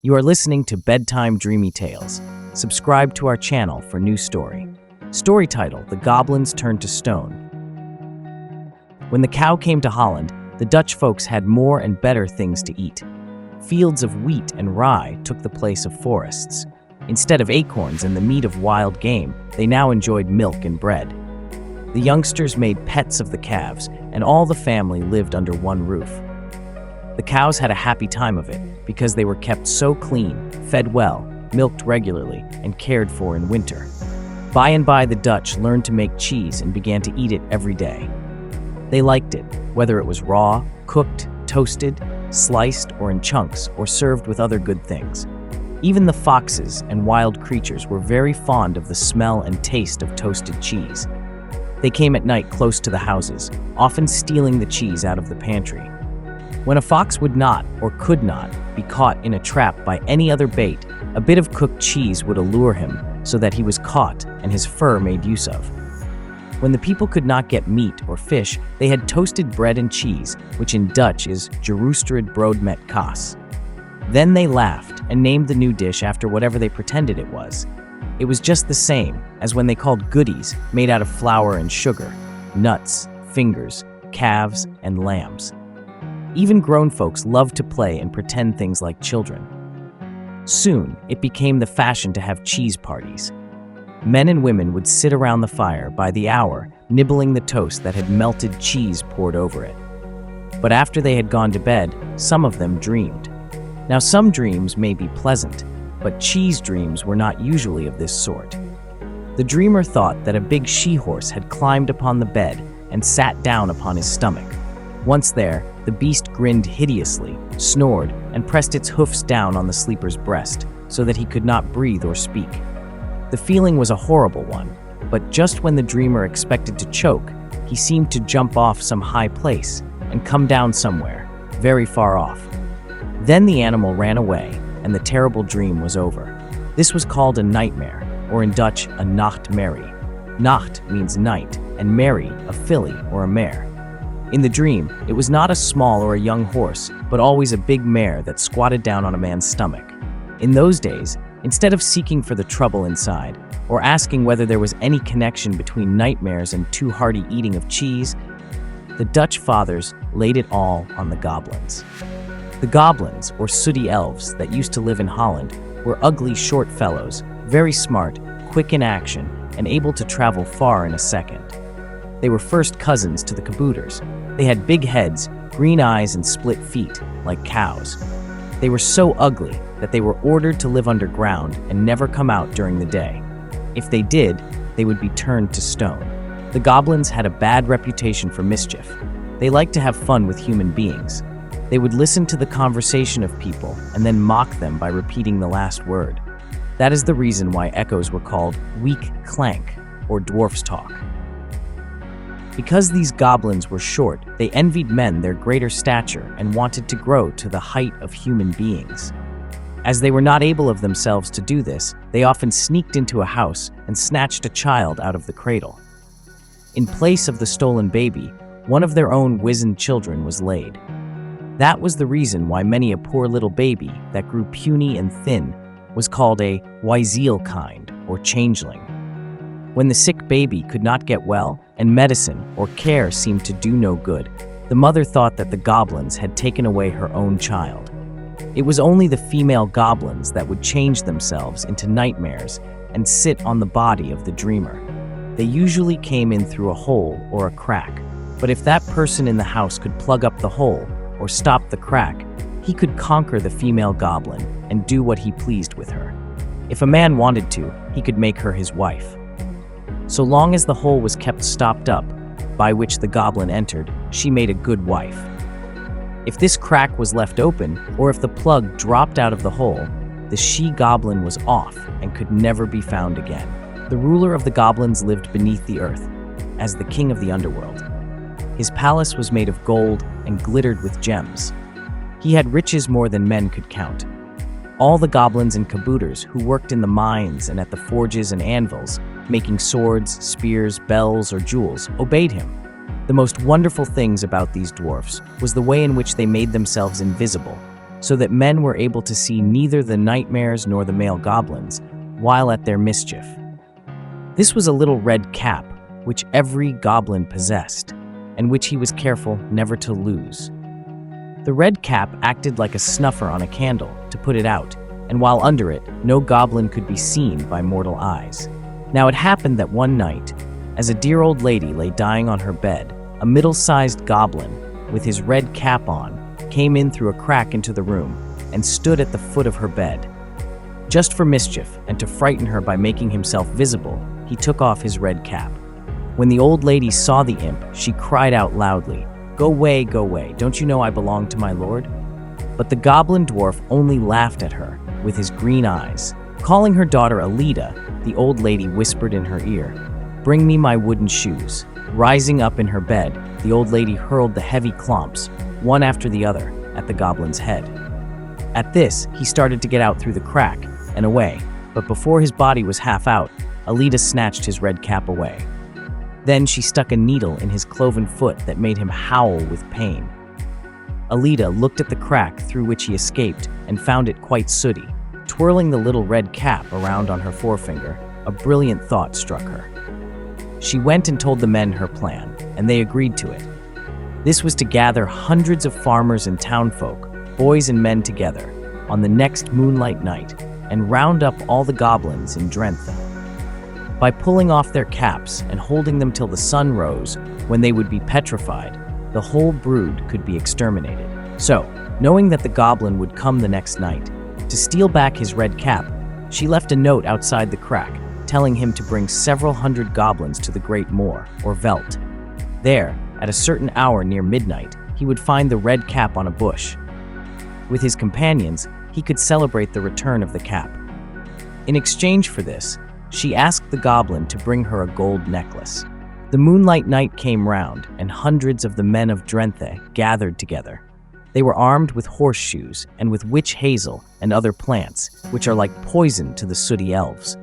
You are listening to Bedtime Dreamy Tales. Subscribe to our channel for new story. Story title: The Goblins Turned to Stone. When the cow came to Holland, the Dutch folks had more and better things to eat. Fields of wheat and rye took the place of forests. Instead of acorns and the meat of wild game, they now enjoyed milk and bread. The youngsters made pets of the calves, and all the family lived under one roof. The cows had a happy time of it because they were kept so clean, fed well, milked regularly, and cared for in winter. By and by, the Dutch learned to make cheese and began to eat it every day. They liked it, whether it was raw, cooked, toasted, sliced, or in chunks, or served with other good things. Even the foxes and wild creatures were very fond of the smell and taste of toasted cheese. They came at night close to the houses, often stealing the cheese out of the pantry. When a fox would not, or could not, be caught in a trap by any other bait, a bit of cooked cheese would allure him so that he was caught and his fur made use of. When the people could not get meat or fish, they had toasted bread and cheese, which in Dutch is geroosterd brood met kaas. Then they laughed and named the new dish after whatever they pretended it was. It was just the same as when they called goodies made out of flour and sugar, nuts, fingers, calves, and lambs. Even grown folks loved to play and pretend things like children. Soon, it became the fashion to have cheese parties. Men and women would sit around the fire by the hour, nibbling the toast that had melted cheese poured over it. But after they had gone to bed, some of them dreamed. Now, some dreams may be pleasant, but cheese dreams were not usually of this sort. The dreamer thought that a big she-horse had climbed upon the bed and sat down upon his stomach. Once there, the beast grinned hideously, snored, and pressed its hoofs down on the sleeper's breast so that he could not breathe or speak. The feeling was a horrible one, but just when the dreamer expected to choke, he seemed to jump off some high place and come down somewhere, very far off. Then the animal ran away, and the terrible dream was over. This was called a nightmare, or in Dutch, a nachtmerrie. Nacht means night, and merrie, a filly or a mare. In the dream, it was not a small or a young horse, but always a big mare that squatted down on a man's stomach. In those days, instead of seeking for the trouble inside, or asking whether there was any connection between nightmares and too hearty eating of cheese, the Dutch fathers laid it all on the goblins. The goblins, or sooty elves, that used to live in Holland, were ugly short fellows, very smart, quick in action, and able to travel far in a second. They were first cousins to the kabouters. They had big heads, green eyes, and split feet, like cows. They were so ugly that they were ordered to live underground and never come out during the day. If they did, they would be turned to stone. The goblins had a bad reputation for mischief. They liked to have fun with human beings. They would listen to the conversation of people and then mock them by repeating the last word. That is the reason why echoes were called weak clank, or dwarf's talk. Because these goblins were short, they envied men their greater stature and wanted to grow to the height of human beings. As they were not able of themselves to do this, they often sneaked into a house and snatched a child out of the cradle. In place of the stolen baby, one of their own wizened children was laid. That was the reason why many a poor little baby that grew puny and thin was called a wijzielkind, or changeling. When the sick baby could not get well, and medicine or care seemed to do no good, the mother thought that the goblins had taken away her own child. It was only the female goblins that would change themselves into nightmares and sit on the body of the dreamer. They usually came in through a hole or a crack, but if that person in the house could plug up the hole or stop the crack, he could conquer the female goblin and do what he pleased with her. If a man wanted to, he could make her his wife. So long as the hole was kept stopped up, by which the goblin entered, she made a good wife. If this crack was left open, or if the plug dropped out of the hole, the she-goblin was off and could never be found again. The ruler of the goblins lived beneath the earth, as the king of the underworld. His palace was made of gold and glittered with gems. He had riches more than men could count. All the goblins and kabouters who worked in the mines and at the forges and anvils, making swords, spears, bells, or jewels, obeyed him. The most wonderful things about these dwarfs was the way in which they made themselves invisible. so that men were able to see neither the nightmares nor the male goblins while at their mischief. This was a little red cap, which every goblin possessed, and which he was careful never to lose. The red cap acted like a snuffer on a candle to put it out, and while under it, no goblin could be seen by mortal eyes. Now it happened that one night, as a dear old lady lay dying on her bed, a middle-sized goblin, with his red cap on, came in through a crack into the room and stood at the foot of her bed. Just for mischief and to frighten her by making himself visible, he took off his red cap. When the old lady saw the imp, she cried out loudly, go away, don't you know I belong to my lord?" But the goblin dwarf only laughed at her with his green eyes. Calling her daughter Alida, the old lady whispered in her ear, "Bring me my wooden shoes." Rising up in her bed, the old lady hurled the heavy clomps, one after the other, at the goblin's head. At this, he started to get out through the crack and away, but before his body was half out, Alida snatched his red cap away. Then she stuck a needle in his cloven foot that made him howl with pain. Alida looked at the crack through which he escaped and found it quite sooty. Twirling the little red cap around on her forefinger, a brilliant thought struck her. She went and told the men her plan, and they agreed to it. This was to gather hundreds of farmers and townfolk, boys and men together, on the next moonlight night, and round up all the goblins in Drenthe. By pulling off their caps and holding them till the sun rose, when they would be petrified, the whole brood could be exterminated. So, knowing that the goblin would come the next night, to steal back his red cap, she left a note outside the crack, telling him to bring several hundred goblins to the Great Moor, or Veldt. There, at a certain hour near midnight, he would find the red cap on a bush. With his companions, he could celebrate the return of the cap. In exchange for this, she asked the goblin to bring her a gold necklace. The moonlight night came round, and hundreds of the men of Drenthe gathered together. They were armed with horseshoes and with witch hazel and other plants, which are like poison to the sooty elves.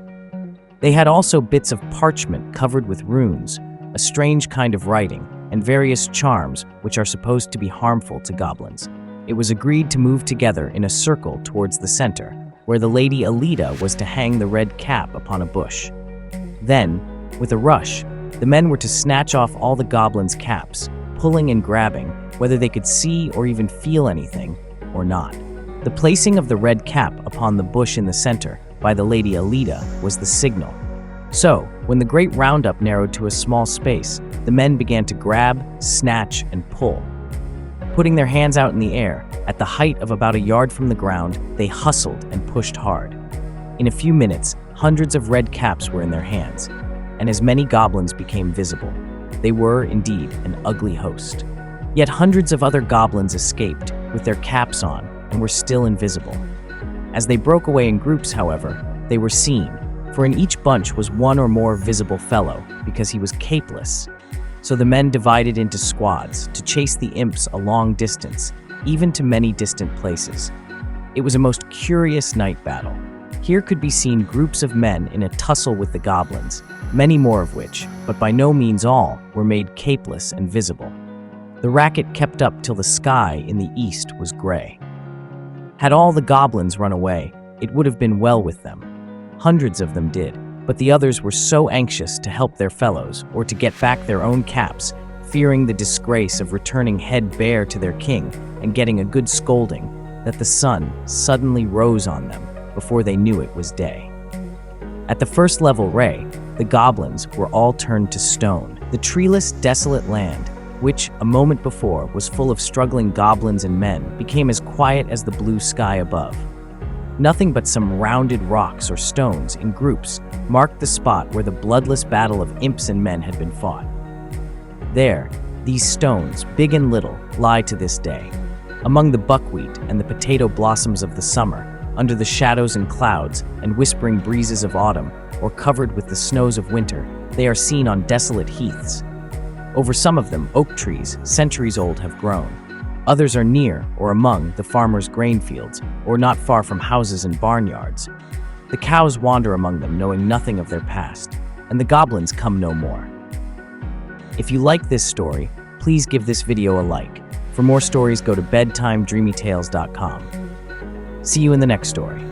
They had also bits of parchment covered with runes, a strange kind of writing, and various charms which are supposed to be harmful to goblins. It was agreed to move together in a circle towards the center, where the lady Alida was to hang the red cap upon a bush. Then, with a rush, the men were to snatch off all the goblins' caps, pulling and grabbing, whether they could see or even feel anything or not. The placing of the red cap upon the bush in the center by the lady Alida was the signal. So, when the great roundup narrowed to a small space, the men began to grab, snatch, and pull. Putting their hands out in the air, at the height of about a yard from the ground, they hustled and pushed hard. In a few minutes, hundreds of red caps were in their hands, and as many goblins became visible. They were, indeed, an ugly host. Yet hundreds of other goblins escaped, with their caps on, and were still invisible. As they broke away in groups, however, they were seen, for in each bunch was one or more visible fellow, because he was capeless. So the men divided into squads to chase the imps a long distance, even to many distant places. It was a most curious night battle. Here could be seen groups of men in a tussle with the goblins, many more of which, but by no means all, were made capeless and visible. The racket kept up till the sky in the east was gray. Had all the goblins run away, it would have been well with them. Hundreds of them did, but the others were so anxious to help their fellows or to get back their own caps, fearing the disgrace of returning head bare to their king and getting a good scolding, that the sun suddenly rose on them before they knew it was day. At the first level ray, the goblins were all turned to stone. The treeless, desolate land, which a moment before was full of struggling goblins and men, became as quiet as the blue sky above. Nothing but some rounded rocks or stones in groups marked the spot where the bloodless battle of imps and men had been fought. There, these stones, big and little, lie to this day. Among the buckwheat and the potato blossoms of the summer, under the shadows and clouds and whispering breezes of autumn, or covered with the snows of winter, they are seen on desolate heaths. Over some of them, oak trees, centuries old, have grown. Others are near or among the farmers' grain fields, or not far from houses and barnyards. The cows wander among them, knowing nothing of their past, and the goblins come no more. If you like this story, please give this video a like. For more stories, go to bedtimedreamytales.com. See you in the next story.